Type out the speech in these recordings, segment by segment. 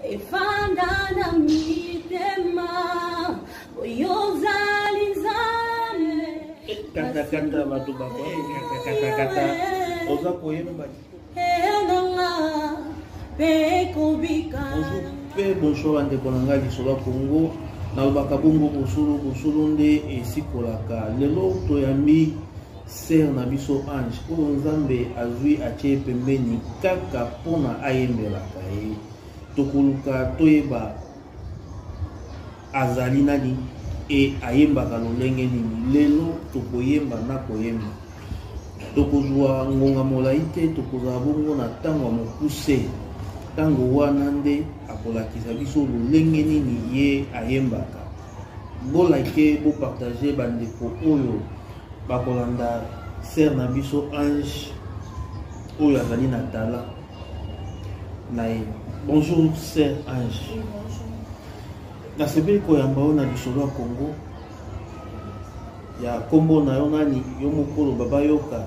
efanda na mitema oyozali nzambe kata bato kata oza koyemba enanga pekobika bonjour bandeko na ngai lisolo ya Congo nalobaka bongo bosolo nde esikolaka lelo toyambi ser na biso Ange oyo nzambe azwi atie pembeni kaka mpona ayembelaka ye tokoluka toyeba azali nani ayembaka lolenge nini lelo tokoyemba na koyemba tokozwa ngonga molai te tokozala bongo na ntango ya mokuse ntango wana nde akolakisa biso lolenge nini ye ayembaka bolike bopartage bandeko oyo bakolanda ser na biso Ange oyo azali na tala na ye. Bonjour ser Ange. Nasepeli koyamba oyo na lisolo ya Congo ya kombo na yo nani yo mokolo baba yoka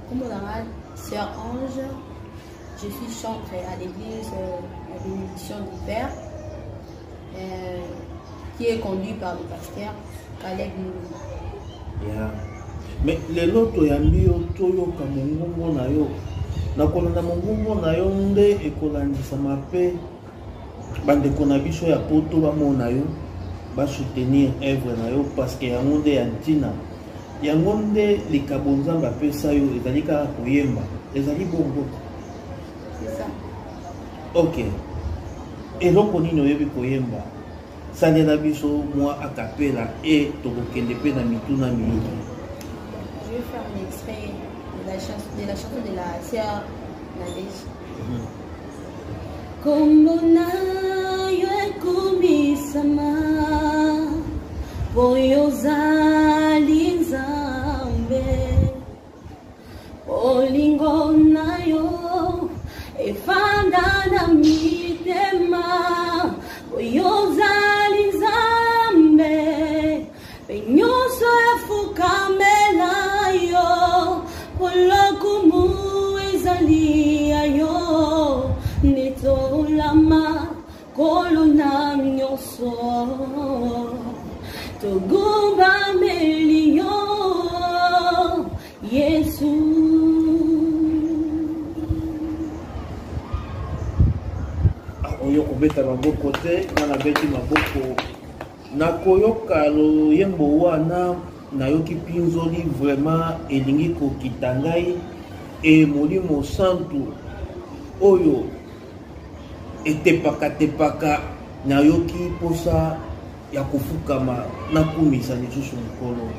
kombo na nga sœur Ange. Je suis chantre à l'église La Bénédiction du Père qui est conduit par le pasteur Caleb Moulou. Yeah. Mais lelo toyambi yo toyoka mongongo na yo nakolanda mongongo na yo nde ekolandisama mpe bandeko na biso ya poto bamona yo basoutenir œuvre na yo parce que yango nde ya ntina yango nde likabo nzambe apesa yo ezali kaka koyemba ezali bongo. C'est ça. Ok. Eloko nini oyebi koyemba salela biso mwa acapella et tokokende mpe na mituna mingi. Je vais faire un extrait de la chanson de la sœur Nadège. Kombo na yo ekumisama boyo ozali nzambe olingo na yo efanda na mitema oyo ozali nzambe mpe nyonso efukamela yo polokumu ezali ya yo netolama kolo na nyonso togumbameli yo Yesu. Oyo kobeta maboko te ngana beti maboko nakoyoka loyembo wana nayoki mpinzoli vraiment elingi kokita ngai e molimo santu oyo etepaka nayoki mposa ya kofukama nakumisa lisusu mokolo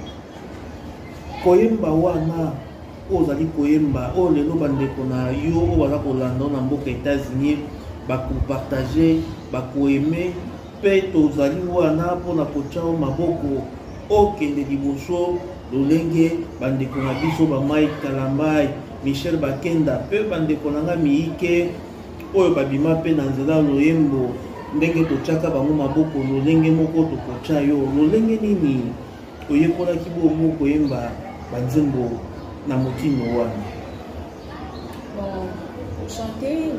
koyemba wana oyo ozali koyemba oyo lelo bandeko na yo oyo baza kolanda na mboka États-Unis bakopartage bakoeme mpe tozali wana mpona kotiao maboko okende liboso lolenge bandeko na biso bamai kalambai Michel Bakenda mpe bandeko na nga miike oyo babima mpe na nzela loyembo ndenge totiaka bango maboko lolenge moko tokotia yo lolenge nini oyekolaki bongo koyemba banzembo na motino wana. Bon, pour chanter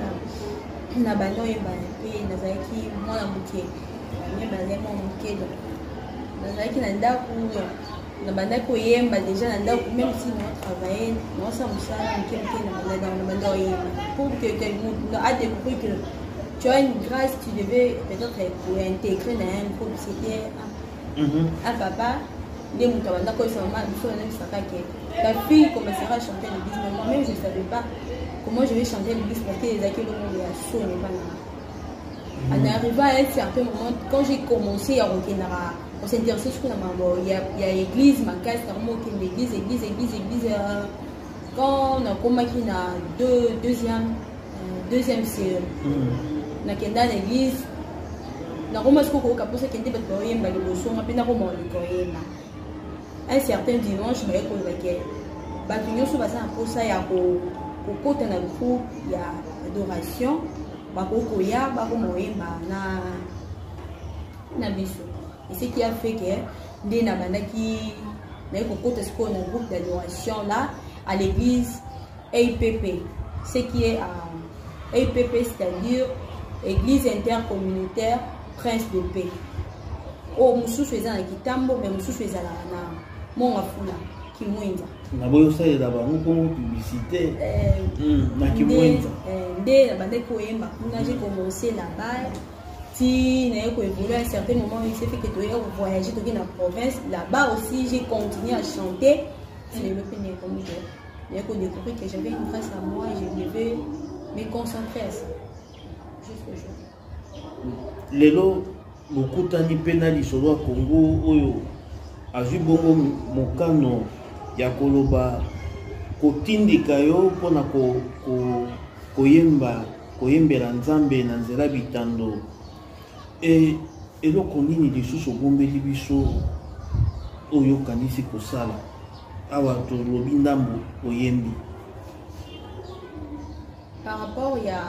na bando yemba mpe nazalaki mwana moke yemba nzembo moke nazalaki na ndako na bandaki koyemba déjà na ndako même si na travailler naosa mosala moke na bando yemba pour que quelqu'un a découvert que tu as une grâce, tu devais peut-être intégrer dans un groupe. C'était un papa, la fille commencera à chanter l'église, mais moi-même je ne savais pas comment je vais chanter l'église parce que les accueils le monde est chaud, n'est pas là. En arrivant à un certain moment, quand j'ai commencé à retenir, on s'intéressait sur la maman, il y a l'église, ma casse, l'église. Quand on a commencé à deuxième série. Nakenda l'église na roma siko ko kaposa kende ba koyemba liboso ngapi na roma koyemba un certain dimanche ba ko lake ba nyonso ba sa posa ya ko kota na groupe ya adoration ba ko koya ba ko moyemba na biso et ce qui a fait que ndé na bandaki na ko kota siko na groupe d'adoration là à l'église APP ce qui est à APP c'est-à-dire église intercommunautaire Prince de Paix. Oh, mususu eza na Kitambo, mais mususu eza na Mongafula, Kimwenza. Na boyo ça est là-bas, nous comme publicité. Na Kimwenza. Dès la bande koyemba, j'ai commencé là-bas. Si n'a évolué à un certain moment, il s'est fait que tu aies voyagé dans la province. Là-bas aussi, j'ai continué à chanter. C'est le premier comme je j'ai découvert que j'avais une face à moi et je devais me concentrer à ça. Jusqu'au jour. Lelo, beaucoup de pénali sur le Congo, oyo, a vu bongo mokano, ya koloba, kotindika yo, pona koyembela nzambe na nzela bitando. Et eloko nini lisusu obombeli biso oyo kanisi kosala awa tolobi ndambo oyembi par rapport ya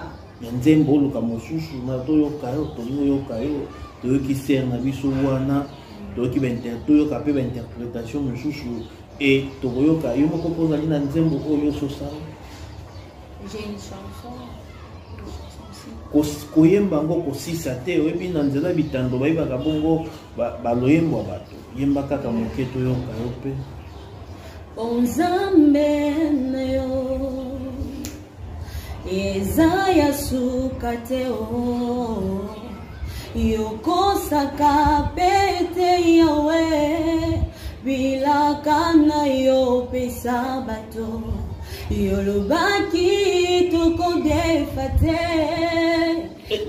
nzembo oluka mosusu na toyoka yo toyoka yo toyoki ser na biso wana toyoki toyoka mpe bainterprétation mosusu e tokoyoka yo moko mpo ozali na nzembo oyo sosala. J'ai une chanson. Koyemba ngo kosisa te oyebi na nzela bitando bayibaka bongo baloyembo bato yemba kaka moke toyoka yo mpe onzambe na yo eza ya suka te o yokosaka pete yawe bilaka na yo pesa bato yolobaki tokodefa te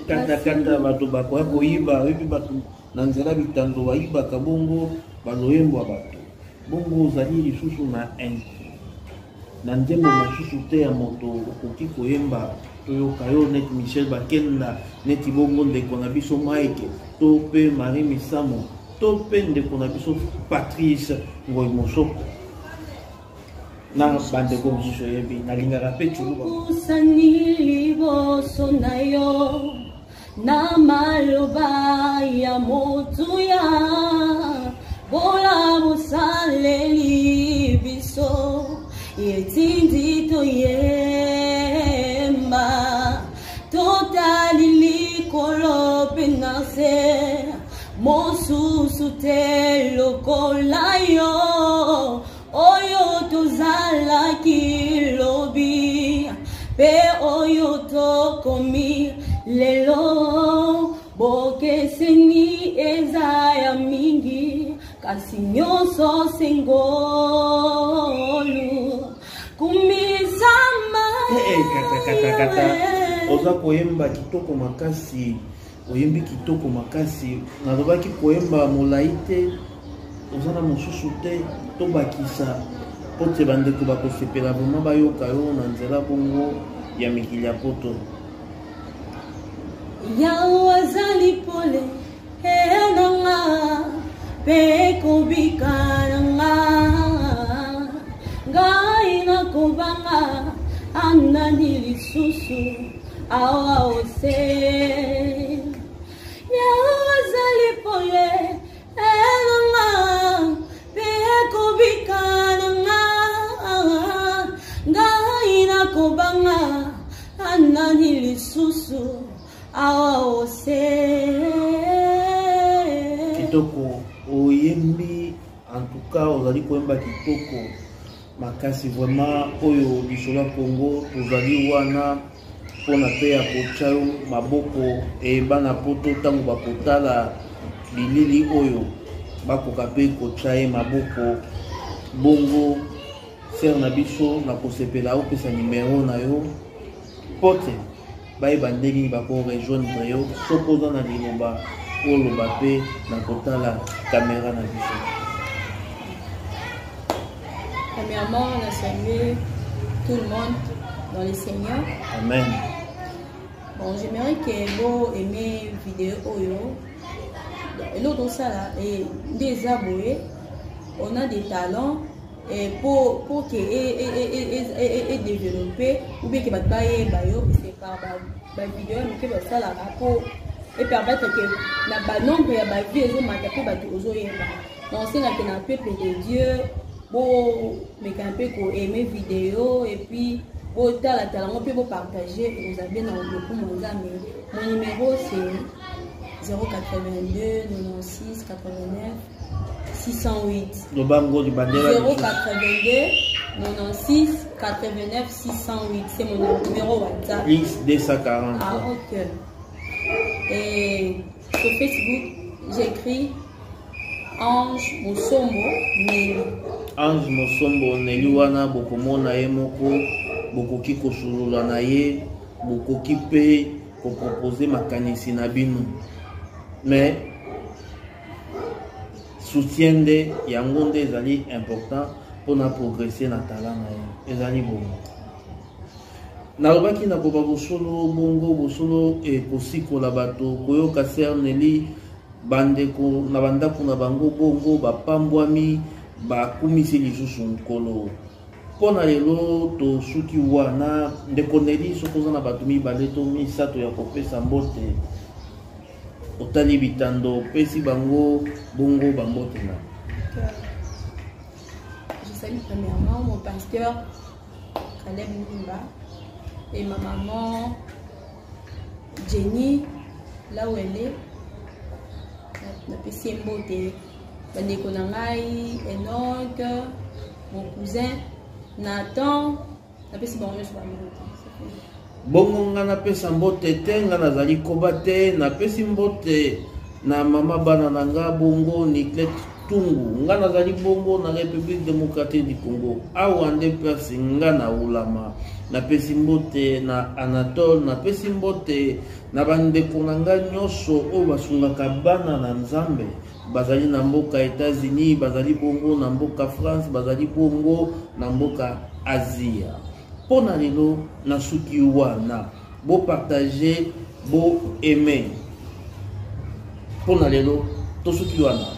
kata bato bakoya koyiba oyebi bato na nzela bitando bayibaka bongo baloyembo bato bongo ozali lisusu na nzembo mosusu te ya moto okoki koyemba toyoka yo neti Michel Bakenda neti bongo ndeko na biso Mike to mpe Marie Misamo to mpe ndeko na biso Patrice Ngoyi Mosoko na bandeko mosusu oyebi nalingaka mpe tulukusani liboso na yo na maloba ya motuya bola bosaleli biso yetindi toyemba totali likolo mpe na se mosusu te lokola yo oyo tozalaki lobi pe oyo tokomi lelo bokeseni eza ya mingi kasi nyonso sengolu kumisama kata oza koyemba kitoko makasi oyembi kitoko makasi nalobaki koyemba molai te oza na mosusu te tobakisa po te bandeko bakosepela vraimen bayoka yo na nzela bongo ya mikili ya poto yawe azali pole enanga mpe kobika nanga ngai nakobanga anani lisusu awa ose yawe azali pole enanga mpe kobika nanga ngai nakobanga anani lisusu awa ose kitoko oyembi en tout cas ozali koyemba kitoko makasi vraiment oyo lisolo ya Congo tozali wana mpona mpe ya kotya yo maboko bana poto ntango bakotala bilili oyo bakoka mpe kotya ye maboko bongo ser na biso na kosepela opesa nimero na yo po te bayeba ndenge bakorejoindre yo soki oza na liloba oloba mpe na kotala kamera na biso. Premièrement, on a salué tout le monde dans le Seigneur. Amen. Bon, j'aimerais que vous aimez vidéo Oyo. Et l'autre ça là, et des abonnés, on a des talents et pour que et développer ou bien que va bailler bayo, c'est par la vidéo mais que ça là pour et permettre que la nombre ya ba vie zo matape ba tozo yeba. Donc c'est là que na peuple de Dieu. Bon, mais quand peu qu'on aime vidéo et puis botala talango pe partager et vous avez dans le pour mon ami. Mon numéro c'est 082 96 89 608. Le bango du bandera 082 96 89 608. C'est mon numéro WhatsApp. Plus 240. Ah, ok. Et sur Facebook, j'écris Ange Mosombo Nelly. Ange Mosombo Nelly wana bokomona ye moko bokoki kosulula na ye bokoki pe ko proposer makanisi na bino. Mais soutien de yango nde ezali important pour na progresser na talent na ye ezali bongo. Nalobaki na koba bosolo bongo bosolo e kosikola bato koyoka Sœur Nelly bandeko na bandako na bango bongo bapambwami bakumisi lisusu nkolo. Pona lelo to suki wana ndeko Nelly sokoza na bato mibale to misato ya kopesa mbote otali bitando pesi bango bongo bambote na. Je salue premièrement mon pasteur Caleb Moulimba et ma maman Jenny, là où elle est. Na pesi mbote bandeko na ngai Enoch, mon cousin Nathan, na pesi bango nyonso bambote. Bongo nga na pesa mbote te nga nazali koba te na pesi mbote na mama bana na nga bongo Niclet Tungu nga nazali bongo na République démocratique du Congo awa nde pesi nga na ulama na pesi mbote na Anatole na pesi mbote na bandeko na nga nyonso oyo basungaka bana na Nzambe bazali na mboka États-Unis bazali bongo na mboka France bazali bongo na mboka Asia. Pona lelo na suki wana bo partager bo aimer. Pona lelo to suki wana